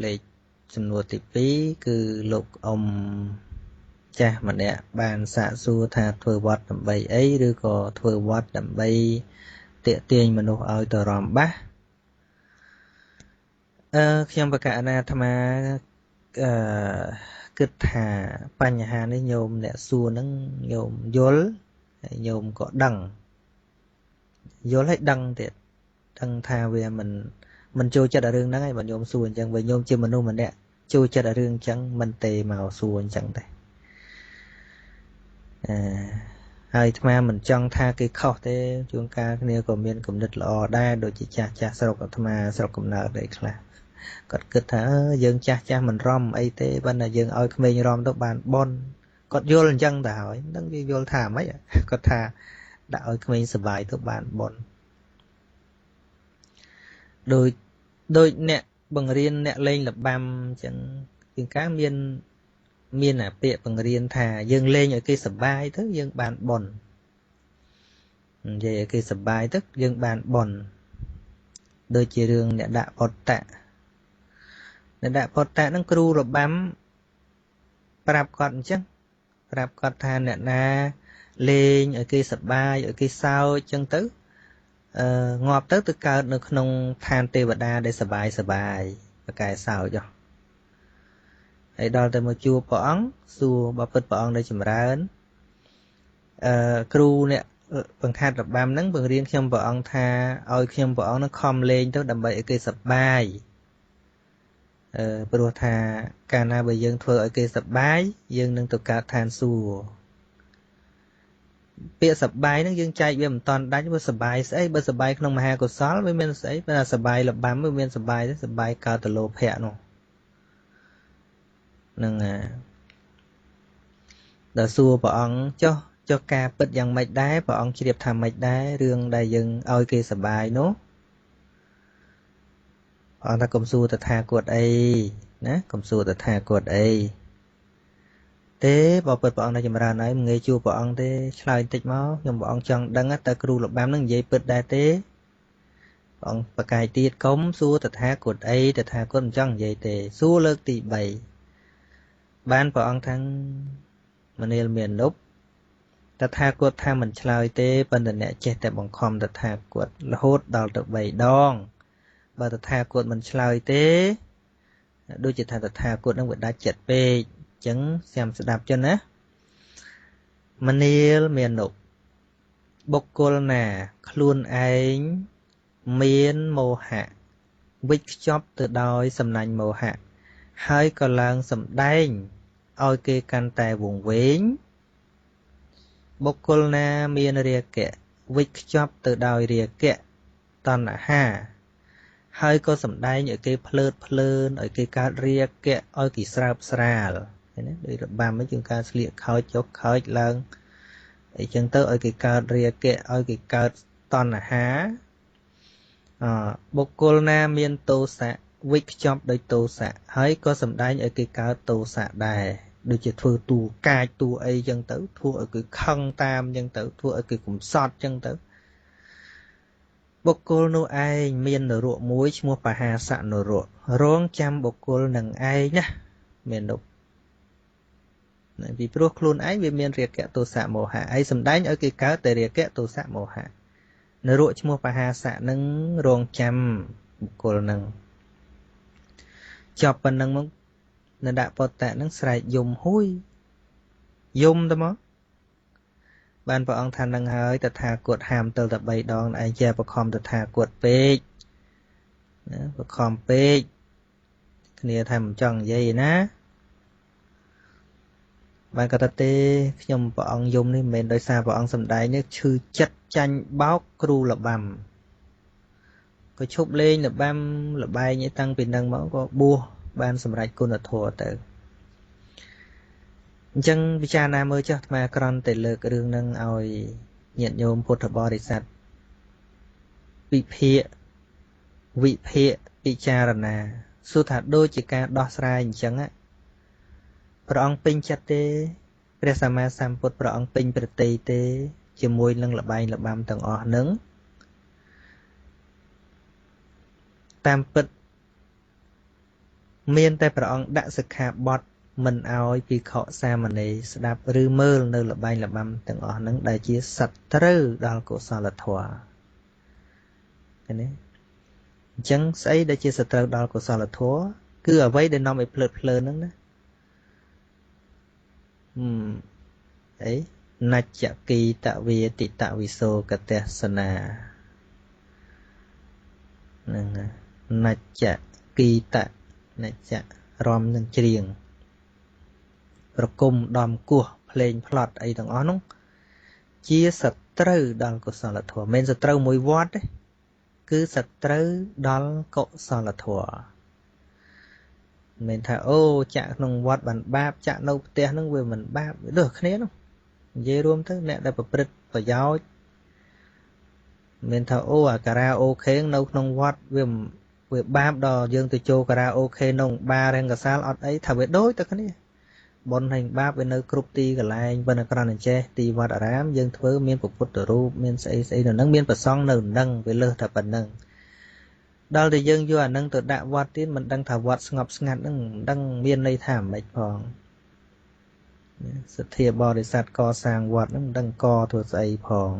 លេខចំនួនទី2គឺលោកអ៊ំចាស់ម្នាក់បានសាកសួរថាធ្វើវត្តដើម្បីអីឬក៏ធ្វើវត្តដើម្បីទាក់ទាញមនុស្សឲ្យទៅរំបាសខ្ញុំបកណ្ណាអាត្មាគិតថាបញ្ហានេះញោមអ្នកសួរហ្នឹងញោមយល់ហើយញោមក៏ដឹងយល់ហើយដឹងទៀតដឹងថាវាមិនចូលចិត្តរឿងហ្នឹងហើយបើញោមសួរអញ្ចឹងបើញោមជាមនុស្សម្នាក់ចូលចិត្តរឿងអញ្ចឹងមិនទេមកសួរអញ្ចឹងទេហើយអាត្មាមិនចង់ថាគេខុសទេជួនកាលគ្នាក៏មានគំនិតល្អដែរដូចជាចាស់ស្រុកអាត្មាស្រុកកំណើតអីខ្លះគាត់គិតថាយើងចាស់មិនរំអីទេបើតែយើងឲ្យក្មេងរំទៅបានបនគាត់យល់អញ្ចឹងទៅហើយមិនដឹងគេយល់ថាម៉េចគាត់ថាដាក់ឲ្យក្មេងសុបាយទៅបានបនដូចអ្នកបង្រៀនអ្នកលេងល្បាំអញ្ចឹងជាងកាលមានអាពាក្យបង្រៀនថាយើងលេងឲ្យគេសុបាយទៅយើងបានបននិយាយឲ្យគេសុបាយទៅយើងបានបនដូចជារឿងអ្នកដាក់ផុតតៈហ្នឹងគ្រូរបាំប្រាប់គាត់អញ្ចឹងប្រាប់គាត់ថាអ្នកណាលេងឲ្យគេសប្បាយឲ្យគេសើចអញ្ចឹងទៅងាប់ទៅកើតនៅក្នុងឋានទេវតាដែលសប្បាយប្រកែសើចហើយដល់ទៅមកជួបព្រះអង្គសួរបើពិតព្រះអង្គដែលចម្រើនគ្រូអ្នកបង្ខាត់របាំហ្នឹងបង្រៀនខ្ញុំព្រះអង្គថាឲ្យខ្ញុំព្រះអង្គនឹងខំលេងទៅដើម្បីឲ្យគេសប្បាយព្រោះថាកាលណាបើយើងធ្វើឲ្យគេសប្បាយយើងនឹងទៅកើតឋានសួគ៌ពាក្យសប្បាយហ្នឹងយើងចែកវាមិនតាន់ដាច់វាសប្បាយស្អីបើសប្បាយក្នុងមហាកុសលវាមានស្អីបើថាសប្បាយលបាំវាមានសប្បាយទេសប្បាយកើតទៅលោភៈនោះនឹងដល់សួរព្រះអង្គចុះការពិតយ៉ាងម៉េចដែរព្រះអង្គជ្រាបថាម៉េចដែររឿងដែលយើងឲ្យគេសប្បាយនោះព្រះអង្គថាកុំសួរតថាគតអីណាកុំសួរតថាគតអីទេបើពិតព្រះអង្គដែលចម្រើនហើយមិនងាយជួបព្រះអង្គទេឆ្លើយតិចមកខ្ញុំព្រះអង្គចង់ដឹងតើគ្រូលបាំនឹងនិយាយពិតដែរទេព្រះអង្គប្រកាយទៀតកុំសួរតថាគតអីតថាគតមិនចង់និយាយទេសួរលើកទី3បានព្រះអង្គថាមនាលមាននុបតថាគតថាមិនឆ្លើយទេប៉ុន្តែអ្នកចេះតែបង្ខំតថាគតរហូតដល់ទៅ3ដងបើតថាគតមិនឆ្លើយទេដូចជាថាតថាគតនឹងវាដាច់ចិត្តពេកអញ្ចឹងស្ដាប់ចឹងណាមនាលមាននុបបុគ្គលណាខ្លួនឯងមានមោហៈវិចខ្ចប់ទៅដោយសំណាញ់មោហៈហើយក៏ឡើងសម្ដែងឲ្យគេកាន់តែវង្វេងបុគ្គលណាមានរាគៈវិចខ្ចប់ទៅដោយរាគៈតណ្ហាហើយក៏សម្ដែងឲ្យគេភ្លើតភ្លើនឲ្យគេកើតរាគៈឲ្យគេស្រើបស្រាលឃើញទេដោយរបាំហ្នឹងជាងការស្លៀកខោចចុះខោចឡើងអីចឹងទៅឲ្យគេកើតរាគៈឲ្យគេកើតតណ្ហាបុគ្គលណាមានទោសៈវិចខ្ចប់ដោយទោសៈហើយក៏សម្ដែងឲ្យគេកើតទោសៈដែរដូចជាធ្វើតួកាចតួអីចឹងទៅធ្វើឲ្យគេខឹងតាមចឹងទៅធ្វើឲ្យគេកំសត់ចឹងទៅបុគ្គលនោះឯងមាននរកមួយឈ្មោះបហាសនរករងចាំបុគ្គលនឹងឯងណាមាននោះពីព្រោះខ្លួនឯងវាមានរាគៈទោសៈមោហៈហើយសម្ដែងឲ្យគេកើតតែរាគៈទោសៈមោហៈនរកឈ្មោះបហាសៈនឹងរងចាំបុគ្គលនឹងចប់ប៉ុណ្ណឹងមកនដពតៈនឹងស្រែកយំហួយយំទៅមកបានព្រះអង្គថានឹងហើយតថាគតហាមទៅតែ3ដងឯងជាបខំតថាគតពេកណាបខំពេកគ្នាថាមិនចង់និយាយណាបានគាត់ទេខ្ញុំព្រះអង្គយំនេះមិនមែនដោយសារព្រះអង្គសំដែងនេះឈឺចិត្តចាញ់បោកគ្រូលបាំក៏ឈប់លេងលបាំលបែងឯតាំងពីនឹងមកក៏បួសបានសម្រេចគុណធម៌ទៅអញ្ចឹងពិចារណាមើលចុះអាត្មាក្រន់តែលើករឿងហ្នឹងឲ្យញាតិញោមពុទ្ធបរិស័ទវិភាគពិចារណាសួរថាដូចជាការដោះស្រាយអញ្ចឹងព្រះអង្គពេញចិត្តទេព្រះសម្មាសម្ពុទ្ធព្រះអង្គពេញប្រតិទេជាមួយនឹងលបែងលបាំទាំងអស់ហ្នឹងតាមពិត មានតែព្រះអង្គដាក់សិក្ខាបទមិនឲ្យភិក្ខុសាមណេរស្ដាប់ឬមើលនៅល្បែងល្បាំទាំងអស់ហ្នឹងដែលជាសត្រូវដល់កុសលធម៌ឃើញទេអញ្ចឹងស្អីដែលជាសត្រូវដល់កុសលធម៌គឺអ្វីដែលនាំឲ្យភ្លើតភ្លើនហ្នឹងណាអីនច្ចគីតវាតិតវិសោកតេសនាហ្នឹងនច្ចគីតនច្ចរំនឹងច្រៀងប្រគំដំគោះភ្លេងផ្លត់អីទាំងអស់នោះជាសត្រូវដល់កុសលធម៌មិនសត្រូវមួយវត្តទេគឺសត្រូវដល់កុសលធម៌មិនថាអូចាក់ក្នុងវត្តបានបាបចាក់នៅផ្ទះហ្នឹងវាមិនបាបដូចគ្នានោះនិយាយរួមទៅអ្នកដែលប្រព្រឹត្តប្រយោជន៍មិនថាអូអាការ៉ាអូខេនៅក្នុងវត្តវាបាបដល់យើងទៅចូលការ៉ាអូខេក្នុងបាររង្កសាលអត់អីថាវាដូចតែគ្នាបុណ្យហើយបាបវានៅគ្រប់ទីកន្លែងប៉ុន្តែគ្រាន់តែចេះទីវត្តអារាមយើងធ្វើមានពុទ្ធរូបមានស្អីស្អីនៅនឹងមានប្រសង់នៅនឹងវាលើសតែប៉ុណ្្នឹងដល់តែយើងយកអានឹងទៅដាក់វត្តទៀតមិនដឹងថាវត្តស្ងប់ស្ងាត់ហ្នឹងមិនដឹងមានន័យថាម៉េចផងសទ្ធាបរិស័ទកសាងវត្តហ្នឹងមិនដឹងកធ្វើស្អីផង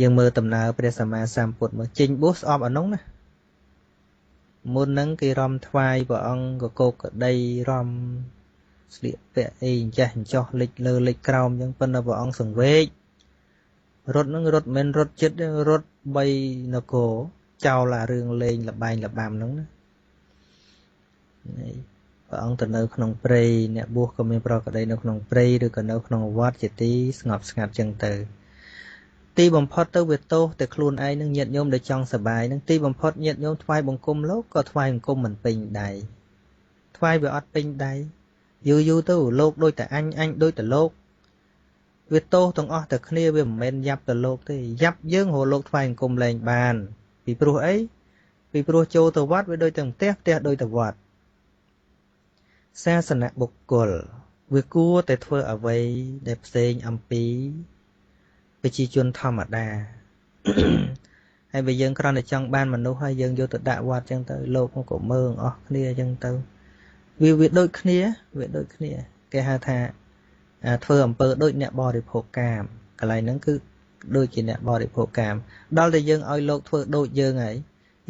យើងមើលដំណើរព្រះសម្មាសម្ពុទ្ធមកចេញបួសស្អប់អានោះណាមុនហ្នឹងគេរំថ្វាយព្រះអង្គកកកដីរំស្លៀកពាក់អីអញ្ចេះអញ្ចោះលិចលើលិចក្រោមអញ្ចឹងប៉ុន្តែព្រះអង្គសង្វេគរត់ហ្នឹងរត់មិនរត់ចិត្តរត់3នគរចោលអារឿងលេងលបែងលបាំហ្នឹងណាព្រះអង្គទៅនៅក្នុងព្រៃអ្នកបួសក៏មានប្រកដីនៅក្នុងព្រៃឬក៏នៅក្នុងវត្តជាទីស្ងប់ស្ងាត់ចឹងទៅទីបំផុតទៅវាទោសតែខ្លួនឯងនឹងញាតិញោមដែលចង់សប្បាយនឹងទីបំផុតញាតិញោមថ្វាយបង្គំលោកក៏ថ្វាយបង្គំមិនពេញដៃថ្វាយវាអត់ពេញដៃយូរយូរទៅលោកដូចតែអញដូចតែលោកវាទោសទាំងអស់តែគ្នាវាមិនមែនយ៉ាប់ទៅលោកទេយ៉ាប់យើងរលោកថ្វាយបង្គំលែងបានពីព្រោះអីពីព្រោះចូលទៅវត្តវាដូចតែផ្ទះដូចតែវត្តសាសនៈបុគ្គលវាគួរតែធ្វើអ្វីដែលផ្សេងអំពីប្រជាជនធម្មតាហើយបើយើងគ្រាន់តែចង់បានមនុស្សហើយយើងយកទៅដាក់វត្តចឹងទៅលោកក៏មើងអស់គ្នាចឹងទៅវាដូចគ្នាគេហៅថាធ្វើអំពើដូចអ្នកបរិភោគកាមកន្លែងហ្នឹងគឺដូចជាអ្នកបរិភោគកាមដល់តែយើងឲ្យលោកធ្វើដូចយើងហើយ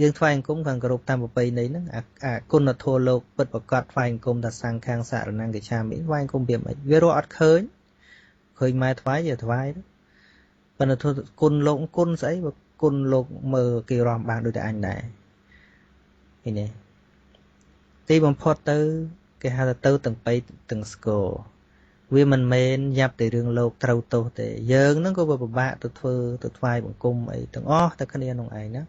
យើងថ្វាយអង្គមខាងគោរពតាមប្រពៃណីហ្នឹងអាគុណធម៌លោកពិតប្រកបថ្វាយអង្គមថាសង្ឃាងសរណង្គកិច្ឆាមិថ្វាយអង្គមវាមិនវារកអត់ឃើញម៉ែថ្វាយវាថ្វាយប៉ុន្តែគុណលោកគុណស្អីបើគុណលោកមើលគេរំបានដូចតែអញដែរឃើញទេទីបំផុតទៅគេហៅថាទៅទាំងបៃទាំងស្គរវាមិនមែនយ៉ាប់តែរឿងលោកត្រូវទោសទេយើងហ្នឹងក៏ពិបាកទៅធ្វើទៅថ្វាយបង្គំអីទាំងអស់តែគ្នាក្នុងឯងណា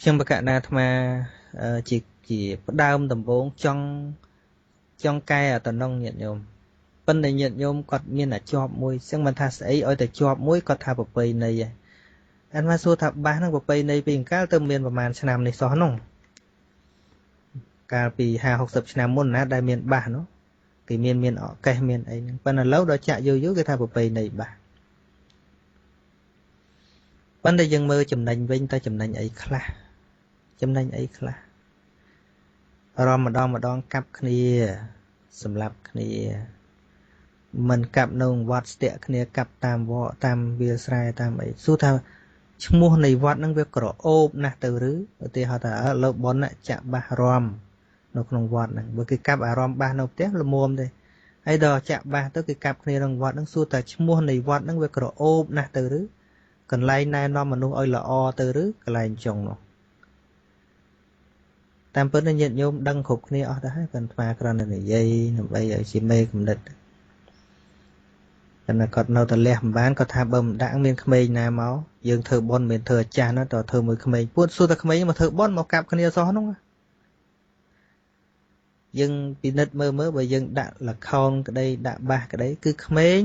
ខ្ញុំបកណាអាត្មាជាផ្ដើមដំបូងចង់កែអាតំណងញាតិញោមប៉ុន្តែញាតិញោមគាត់មានតែជាប់មួយចឹងមិនថាស្អីឲ្យតែជាប់មួយគាត់ថាប្រពៃណីឯអាត្មាសួរថាបាសហ្នឹងប្រពៃណីពីអង្កាលទៅមានប្រហែលឆ្នាំនេះសោះនោះកាលពី50-60ឆ្នាំមុនណាដែលមានបាសនោះគេមានអកេសមានអីហ្នឹងប៉ុន្តែឥឡូវដល់ចាក់យូរគេថាប្រពៃណីបាសប៉ុន្តែយើងមើលចំណេញវិញតើចំណេញអីខ្លះរំម្ដងកាប់គ្នាសម្លាប់គ្នាមិនកាប់នៅវត្តស្ទាក់គ្នាកាប់តាមវត្តតាមវាលស្រែតាមអីសួរថាឈ្មោះនៃវត្តហ្នឹងវាក្រអូបណាស់ទៅឬឧទាហរណ៍ថាលើប៉ុនចាក់បាសរំនៅក្នុងវត្តហ្នឹងបើគេកាប់អារម្មណ៍បាសនៅផ្ទះល្មមទេហើយដល់ចាក់បាសទៅគេកាប់គ្នាក្នុងវត្តហ្នឹងសួរថាឈ្មោះនៃវត្តហ្នឹងវាក្រអូបណាស់ទៅឬកន្លែងណែនាំមនុស្សឲ្យល្អទៅឬកន្លែងចុងនោះតាមពិតញាតិញោមដឹងគ្រប់គ្នាអស់ទៅហើយប៉ុន្តែគ្រាន់តែនិយាយដើម្បីឲ្យជាមេកំណត់តែគាត់នៅតែលះមិនបានគាត់ថាបើមិនដាក់មានក្មេងណាមកយើងធ្វើបន់មិនធ្វើអាចារ្យណាតើធ្វើមួយក្មេងពួតសួរតែក្មេងមកធ្វើបន់មកកាប់គ្នាសោះហ្នឹងយើងពិនិត្យមើលបើយើងដាក់លខោនក្តីដាក់បាសក្តីគឺក្មេង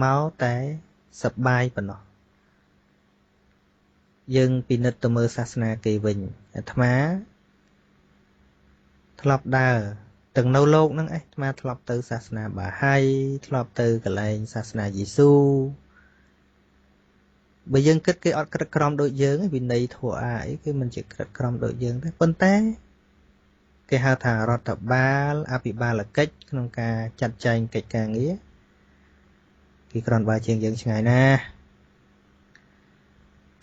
មកតែសប្បាយប៉ុណ្ណោះយើងពិនិត្យទៅមើលសាសនាគេវិញអាត្មាធ្លាប់ដើរទាំងនៅលោកហ្នឹងអាត្មាធ្លាប់ទៅសាសនាបាហាយធ្លាប់ទៅកន្លែងសាសនាយេស៊ូ បើយើងគិតគេអត់ក្រិតក្រមដូចយើងវិន័យធัวអាអីគេមិនជាក្រិតក្រមដូចយើងទេប៉ុន្តែគេហៅថារដ្ឋបាលអភិបាលកិច្ចក្នុងការចាត់ចែងកិច្ចការងារគេគ្រាន់បើជាងយើងឆ្ងាយណាស់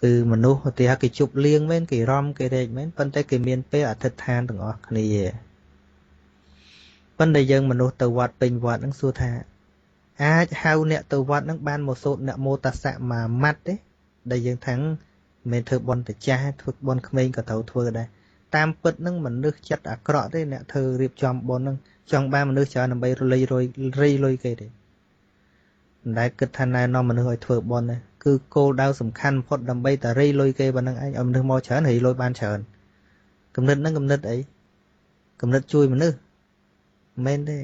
គឺមនុស្សឧទាហរណ៍គេជប់លៀងមែនគេរំគេរែកមែនប៉ុន្តែគេមានពេលអធិដ្ឋានទាំងអស់គ្នាប៉ុន្តែយើងមនុស្សទៅវត្តពេញវត្តហ្នឹងសួរថាអាចហៅអ្នកទៅវត្តហ្នឹងបានមកសូត្រនមោតស្សៈមួយម៉ាត់ទេដែលយើងថាំងមិនធ្វើបន់តចាស់ធ្វើបន់ក្មេងក៏ត្រូវធ្វើដែរតាមពិតហ្នឹងមនុស្សចិត្តអាក្រក់ទេអ្នកធ្វើរៀបចំបន់ហ្នឹងចង់បានមនុស្សច្រើនដើម្បីរៃលុយគេទេមិនដែលគិតថាណែនាំមនុស្សឲ្យធ្វើបន់ទេគឺគោលដៅសំខាន់បំផុតដើម្បីតែរៃលុយគេប៉ុណ្្នឹងឯងឲ្យមនុស្សមកច្រើនរៃលុយបានច្រើនគំនិតហ្នឹងគំនិតអីគំនិតជួយមនុស្សមិនមែនទេ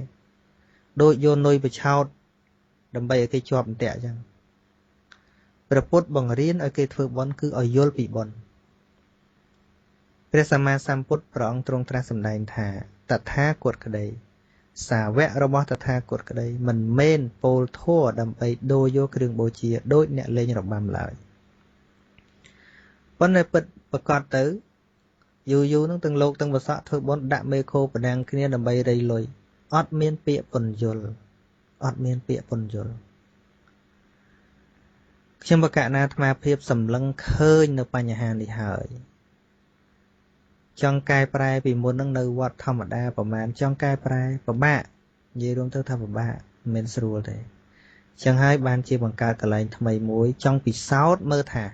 ដូចយកនុយបឆោតដើម្បីឲ្យគេជាប់អន្ទាក់អញ្ចឹងព្រះពុទ្ធបង្រៀនឲ្យគេធ្វើបុណ្យគឺឲ្យយល់ពីបុណ្យព្រះសម្មាសម្ពុទ្ធព្រះអង្គទ្រង់ត្រាស់សម្ដែងថាតថាគតក្តីសាវករបស់តថាគតក្តីមិនមែនពោលធัวដើម្បីដូរយកគ្រឿងបូជាដូចអ្នកលេងរបាំឡើយប៉ុន្តែពិតប្រកបទៅយូរនឹងទាំងលោកទាំងវស័កធ្វើបុណ្យដាក់មេខោប្រដាំងគ្នាដើម្បីរៃលុយអត់មានពាក្យពន្យល់អត់មានពាក្យពន្យល់ខ្ញុំបកណាអាត្មាភាពសម្លឹងឃើញនៅបញ្ហានេះហើយចង់កែប្រែពីមុននឹងនៅវត្តធម្មតាប្រហែលចង់កែប្រែពិបាកនិយាយរួមទៅថាពិបាកមិនមែនស្រួលទេចឹងហើយបានជាបង្កើតកន្លែងថ្មីមួយចង់ពិសោធន៍មើលថា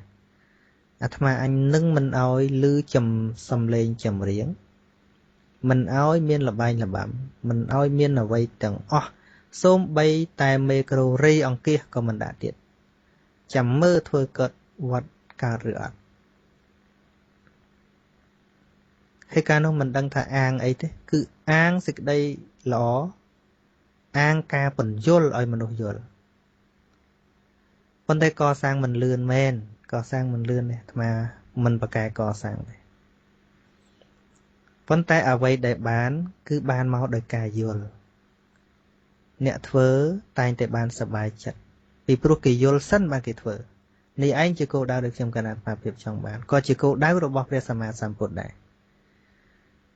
អាត្មាអញនឹងមិនអោយឮសំឡេងចម្រៀងមិនអោយមានលបែងលបាំមិនអោយមានអ្វីទាំងអស់សូម្បីតែមេក្រូរីអង្គាសក៏មិនដាក់ទៀតចាំមើលធ្វើកើតវត្តកើតឬអត់ហើយការនោះមិនដឹងថាអាងអីទេគឺអាងសេចក្តីល្អអាងការពន្យល់ឲ្យមនុស្សយល់ប៉ុន្តែកសាងមិនលឿនមែនកសាងមិនលឿនទេអាត្មាមិនប្រកែកសាងទេប៉ុន្តែអ្វីដែលបានគឺបានមកដោយការយល់អ្នកធ្វើតែងតែបានសប្បាយចិត្តពីព្រោះគេយល់សិនបានគេធ្វើនេះឯងជាគោលដៅដែលខ្ញុំកណាត់ភាពចង់បានក៏ជាគោលដៅរបស់ព្រះសម្មាសម្ពុទ្ធដែរ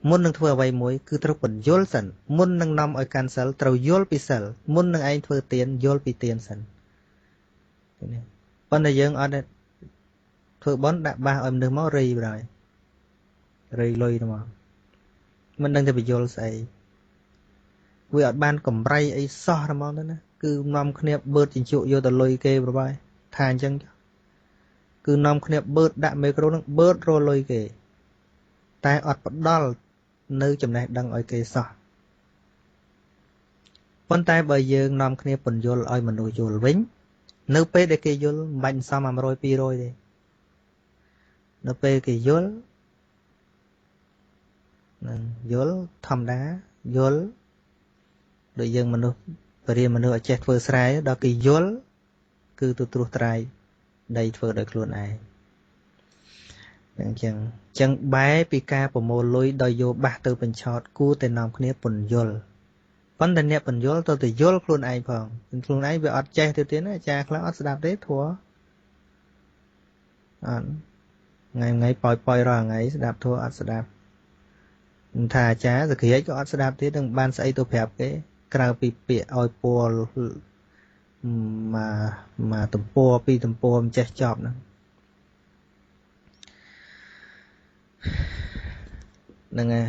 មុននឹងធ្វើអ្វីមួយគឺត្រូវពន្យល់សិនមុននឹងនាំឲ្យកាន់សិលត្រូវយល់ពីសិលមុននឹងឯងធ្វើទានយល់ពីទានសិនប៉ុន្តែយើងអត់ធ្វើបន់ដាក់បាសឲ្យមនុស្សមករៃបណ្ដោយរៃលុយទៅមកមិនដឹងទៅបញ្យល់ស្អីវាអត់បានកម្រៃអីសោះហ្មងទៅណាគឺនាំគ្នាបឺតជញ្ជក់យកទៅលុយគេប្របាយថាអញ្ចឹងគឺនាំគ្នាបឺតដាក់មេក្រូនឹងបឺតរលុយគេតែអត់ផ្ដល់នៅចំណេះដឹងឲ្យគេសោះប៉ុន្តែបើយើងនាំគ្នាពន្យល់ឲ្យមនុស្សយល់វិញនៅពេលដែលគេយល់មិនបាច់សំ100 200ទេនៅពេលគេយល់នឹងយល់ធម្មតាយល់ដូចយើងមនុស្សបរិយាមនុស្សឲ្យចេះធ្វើស្រែដល់គេយល់គឺទៅត្រួសត្រាយដីធ្វើដោយខ្លួនឯងអញ្ចឹងបែរពីការប្រមូលលុយដោយយកបាសទៅបញ្ឆោតគួរតែនាំគ្នាពន្យល់ប៉ុន្តែអ្នកពន្យល់ទៅយល់ខ្លួនឯងផងខ្លួនឯងវាអត់ចេះទៅទៀតណាអាចារ្យខ្លះអត់ស្ដាប់ទេធัวអត់ថ្ងៃប៉ោយរាល់ថ្ងៃស្ដាប់ធัวអត់ស្ដាប់ថាអាចារ្យសក្តិក៏អត់ស្ដាប់ទៀតនឹងបានស្អីទៅប្រាប់គេក្រៅពីពាក្យឲ្យពណ៌មកទំព័រពីទំព័រមិនចេះចប់ហ្នឹងហើយ